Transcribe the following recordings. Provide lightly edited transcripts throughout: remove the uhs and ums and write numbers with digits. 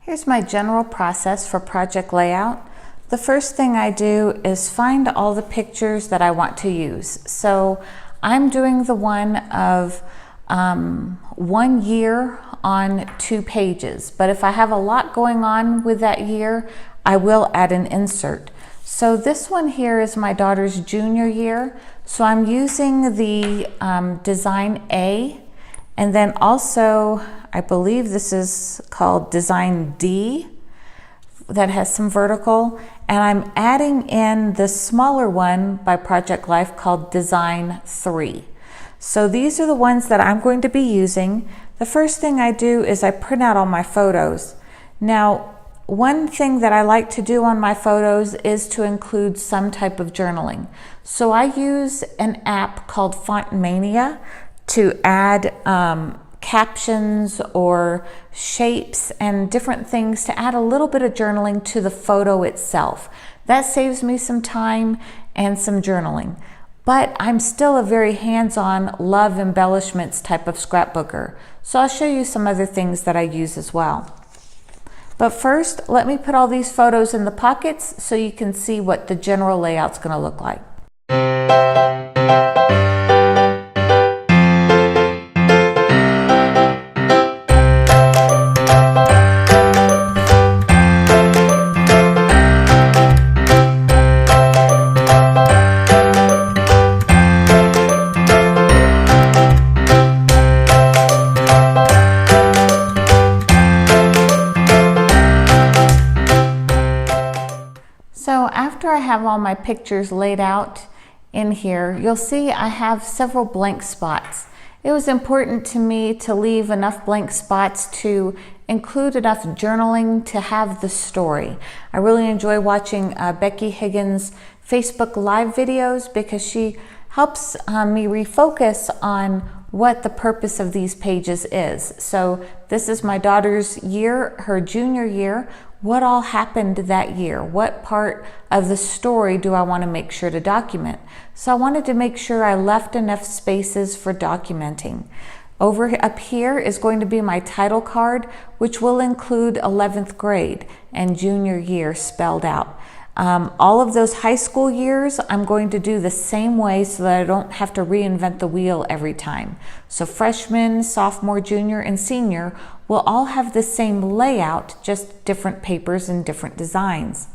Here's my general process for project layout. The first thing I do is find all the pictures that I want to use. So I'm doing the one of 1 year on 2 pages, but if I have a lot going on with that year, I will add an insert. So this one here is my daughter's junior year, so I'm using the design A, and then also I believe this is called design D that has some vertical, and I'm adding in the smaller one by Project Life called design 3. So these are the ones that I'm going to be using. The first thing I do is I print out all my photos. Now, one thing that I like to do on my photos is to include some type of journaling. So I use an app called Fontmania to add captions or shapes and different things to add a little bit of journaling to the photo itself. That saves me some time and some journaling. But I'm still a very hands-on, love embellishments type of scrapbooker. So I'll show you some other things that I use as well. But first, let me put all these photos in the pockets so you can see what the general layout's going to look like. So after I have all my pictures laid out in here, you'll see I have several blank spots. It was important to me to leave enough blank spots to include enough journaling to have the story. I really enjoy watching Becky Higgins' Facebook Live videos because she helps me refocus on what the purpose of these pages is. So this is my daughter's year, her junior year. What all happened that year? What part of the story do I want to make sure to document? So I wanted to make sure I left enough spaces for documenting. Over up here is going to be my title card, which will include 11th grade and junior year spelled out. All of those high school years, I'm going to do the same way so that I don't have to reinvent the wheel every time. So freshman, sophomore, junior, and senior will all have the same layout, just different papers and different designs.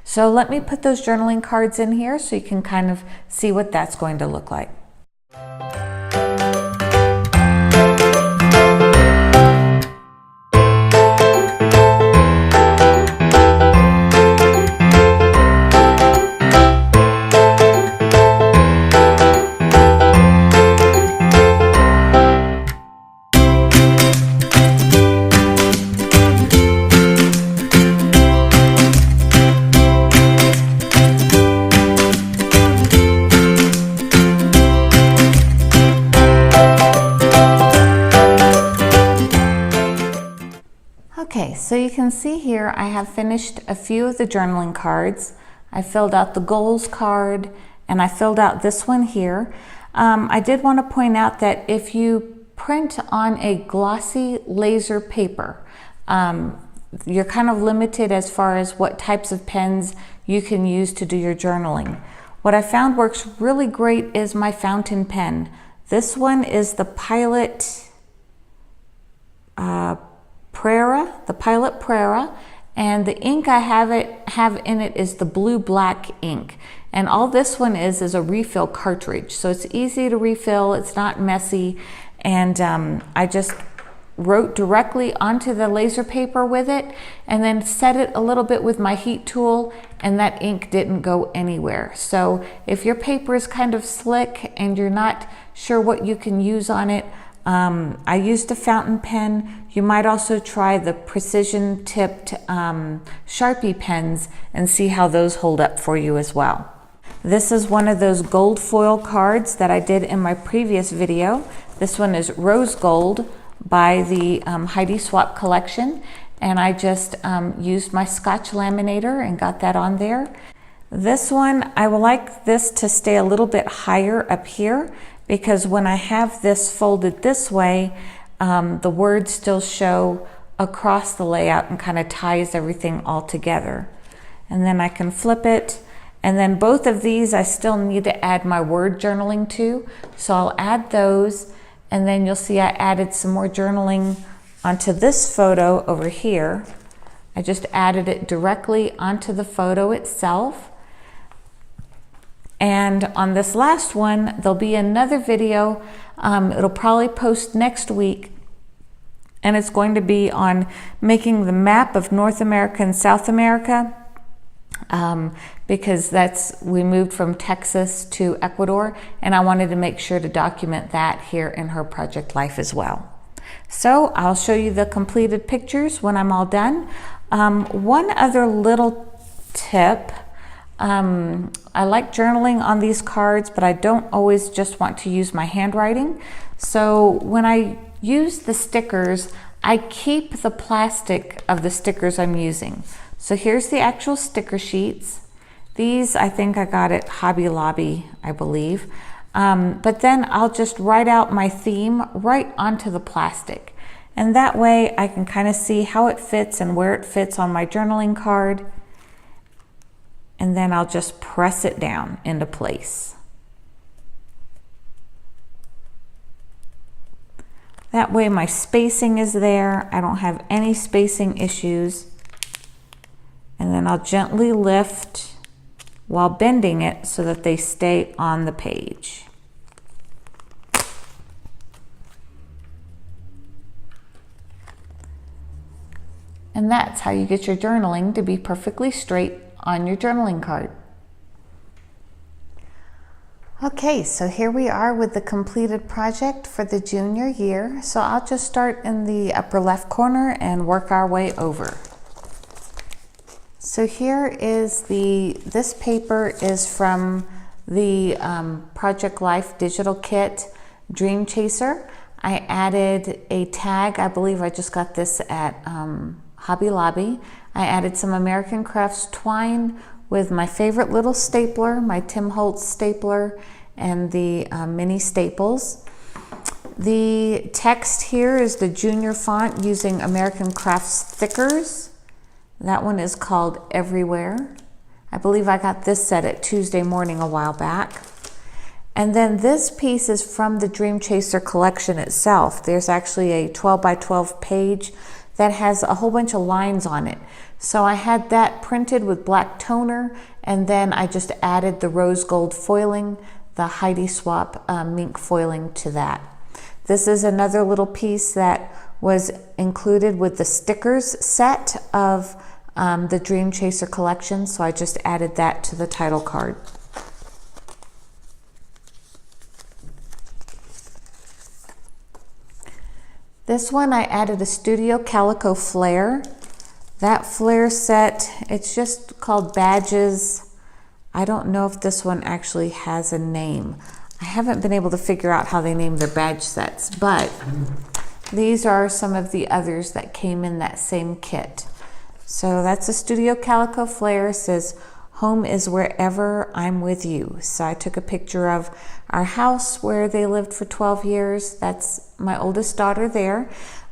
So let me put those journaling cards in here so you can kind of see what that's going to look like. Okay, so you can see here I have finished a few of the journaling cards. I filled out the goals card and I filled out this one here. I did want to point out that if you print on a glossy laser paper, you're kind of limited as far as what types of pens you can use to do your journaling. What I found works really great is my fountain pen. This one is the Pilot Prera, and the ink I have in it is the blue-black ink. And all this one is a refill cartridge. So it's easy to refill, it's not messy, and I just wrote directly onto the laser paper with it and then set it a little bit with my heat tool, and that ink didn't go anywhere. So if your paper is kind of slick and you're not sure what you can use on it, I used a fountain pen. You might also try the precision tipped Sharpie pens and see how those hold up for you as well. This is one of those gold foil cards that I did in my previous video. This one is rose gold by the Heidi Swapp collection, and I just used my Scotch laminator and got that on there. This one, I would like this to stay a little bit higher up here, because when I have this folded this way, the words still show across the layout and kind of ties everything all together. And then I can flip it. And then both of these I still need to add my word journaling to. So I'll add those. And then you'll see I added some more journaling onto this photo over here. I just added it directly onto the photo itself. And on this last one, there'll be another video. It'll probably post next week. And it's going to be on making the map of North America and South America. Because we moved from Texas to Ecuador, and I wanted to make sure to document that here in her project life as well. So I'll show you the completed pictures when I'm all done. One other little tip, I like journaling on these cards, but I don't always just want to use my handwriting. So when I use the stickers, I keep the plastic of the stickers I'm using. So here's the actual sticker sheets. These I think I got at Hobby Lobby, I believe. But then I'll just write out my theme right onto the plastic. And that way I can kind of see how it fits and where it fits on my journaling card. And then I'll just press it down into place. That way my spacing is there. I don't have any spacing issues. And then I'll gently lift while bending it so that they stay on the page. And that's how you get your journaling to be perfectly straight on your journaling card. Okay, so here we are with the completed project for the junior year. So I'll just start in the upper left corner and work our way over. So here is this paper is from the Project Life digital kit Dream Chaser. I added a tag. I believe I just got this at Hobby Lobby. I added some American Crafts twine with my favorite little stapler, my Tim Holtz stapler, and the mini staples. The text here is the junior font using American Crafts thickers. That one is called Everywhere. I believe I got this set at Tuesday Morning a while back. And then this piece is from the Dream Chaser collection itself. There's actually a 12 by 12 page that has a whole bunch of lines on it. So I had that printed with black toner, and then I just added the rose gold foiling, the Heidi Swapp Minc foiling to that. This is another little piece that was included with the stickers set of the Dream Chaser collection, so I just added that to the title card. This one I added a Studio Calico flare. That flare set, it's just called Badges. I don't know if this one actually has a name. I haven't been able to figure out how they name their badge sets, but these are some of the others that came in that same kit. So that's a Studio Calico flare. It says, "Home is wherever I'm with you." So I took a picture of our house where they lived for 12 years. That's my oldest daughter there.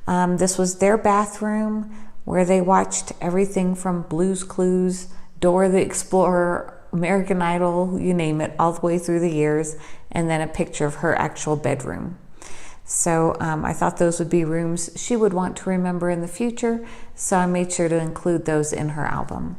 This was their bathroom where they watched everything from Blue's Clues, Dora the Explorer, American Idol, you name it, all the way through the years, and then a picture of her actual bedroom. So I thought those would be rooms she would want to remember in the future, so I made sure to include those in her album.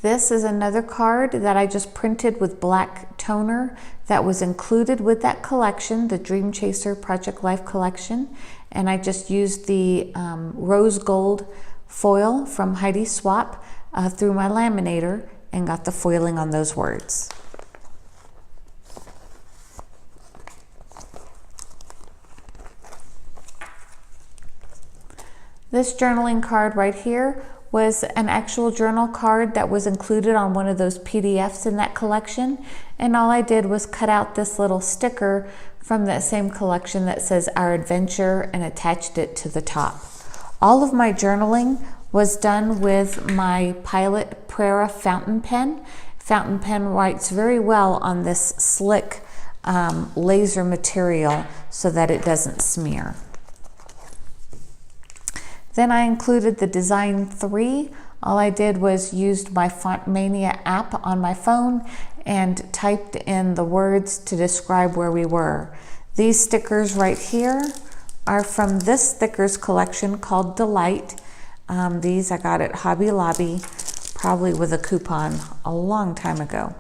This is another card that I just printed with black toner that was included with that collection, the Dream Chaser Project Life collection. And I just used the rose gold foil from Heidi Swapp through my laminator and got the foiling on those words. This journaling card right here was an actual journal card that was included on one of those PDFs in that collection. And all I did was cut out this little sticker from that same collection that says Our Adventure and attached it to the top. All of my journaling was done with my Pilot Prera fountain pen. Fountain pen writes very well on this slick laser material so that it doesn't smear. Then I included the Design 3. All I did was used my FontMania app on my phone and typed in the words to describe where we were. These stickers right here are from this stickers collection called Delight. These I got at Hobby Lobby, probably with a coupon a long time ago.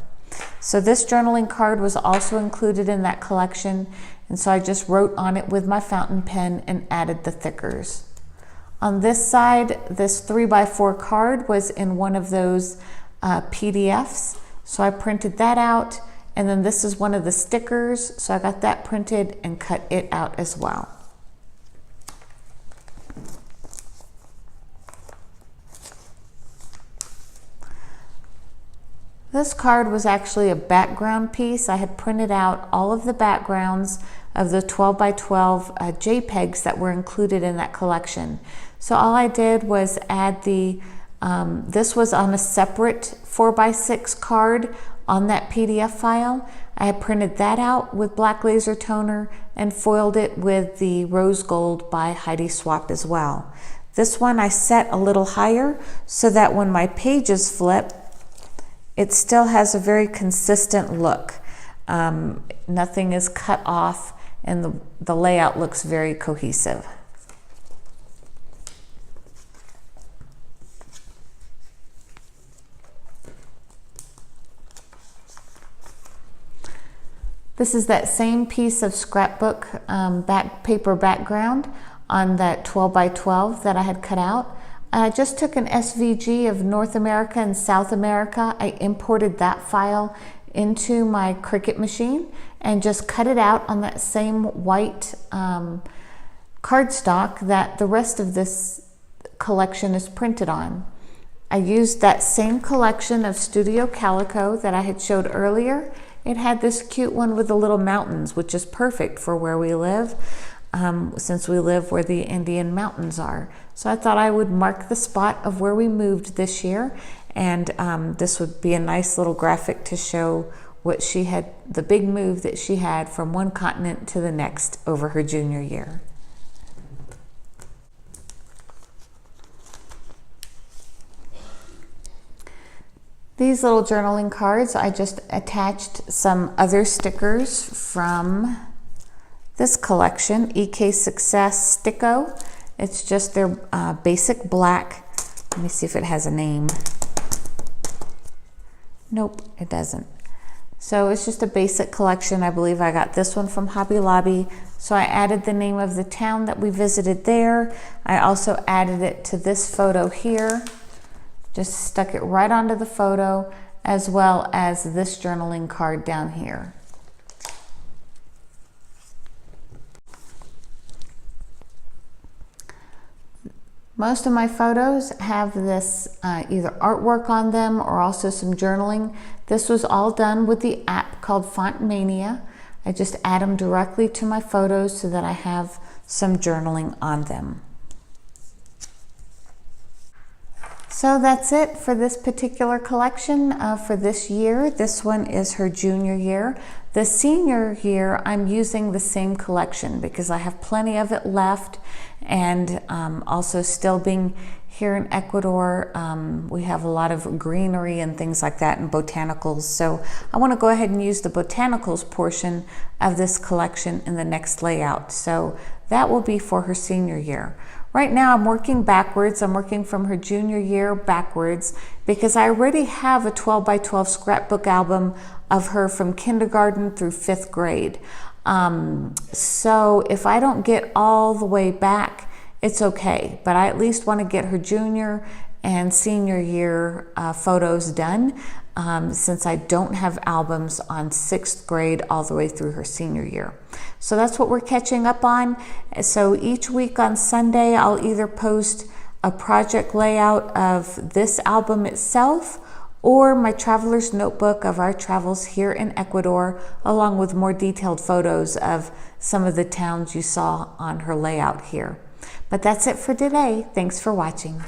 So this journaling card was also included in that collection, and so I just wrote on it with my fountain pen and added the thickers. On this side, this 3x4 card was in one of those PDFs, so I printed that out, and then this is one of the stickers, so I got that printed and cut it out as well. This card was actually a background piece. I had printed out all of the backgrounds of the 12x12 JPEGs that were included in that collection. So all I did was add the, this was on a separate 4x6 card on that PDF file. I had printed that out with black laser toner and foiled it with the rose gold by Heidi Swapp as well. This one I set a little higher so that when my pages flip, it still has a very consistent look. Nothing is cut off and the layout looks very cohesive. This is that same piece of scrapbook paper background on that 12x12 that I had cut out. I just took an SVG of North America and South America. I imported that file into my Cricut machine and just cut it out on that same white cardstock that the rest of this collection is printed on. I used that same collection of Studio Calico that I had showed earlier. It had this cute one with the little mountains, which is perfect for where we live, since we live where the Indian mountains are. So I thought I would mark the spot of where we moved this year, and this would be a nice little graphic to show what she had, the big move that she had from one continent to the next over her junior year. These little journaling cards, I just attached some other stickers from this collection, EK Success Sticko. It's just their basic black. Let me see if it has a name. Nope, it doesn't. So it's just a basic collection. I believe I got this one from Hobby Lobby. So I added the name of the town that we visited there. I also added it to this photo here. Just stuck it right onto the photo, as well as this journaling card down here. Most of my photos have this either artwork on them or also some journaling. This was all done with the app called FontMania. I just add them directly to my photos so that I have some journaling on them. So that's it for this particular collection for this year. This one is her junior year. The senior year, I'm using the same collection because I have plenty of it left, and also still being here in Ecuador, we have a lot of greenery and things like that and botanicals. So I want to go ahead and use the botanicals portion of this collection in the next layout. So that will be for her senior year. Right now I'm working backwards. I'm working from her junior year backwards because I already have a 12x12 scrapbook album of her from kindergarten through 5th grade. So if I don't get all the way back, it's okay, but I at least want to get her junior and senior year photos done since I don't have albums on 6th grade all the way through her senior year. So that's what we're catching up on. So each week on Sunday, I'll either post a project layout of this album itself or my traveler's notebook of our travels here in Ecuador, along with more detailed photos of some of the towns you saw on her layout here. But that's it for today. Thanks for watching.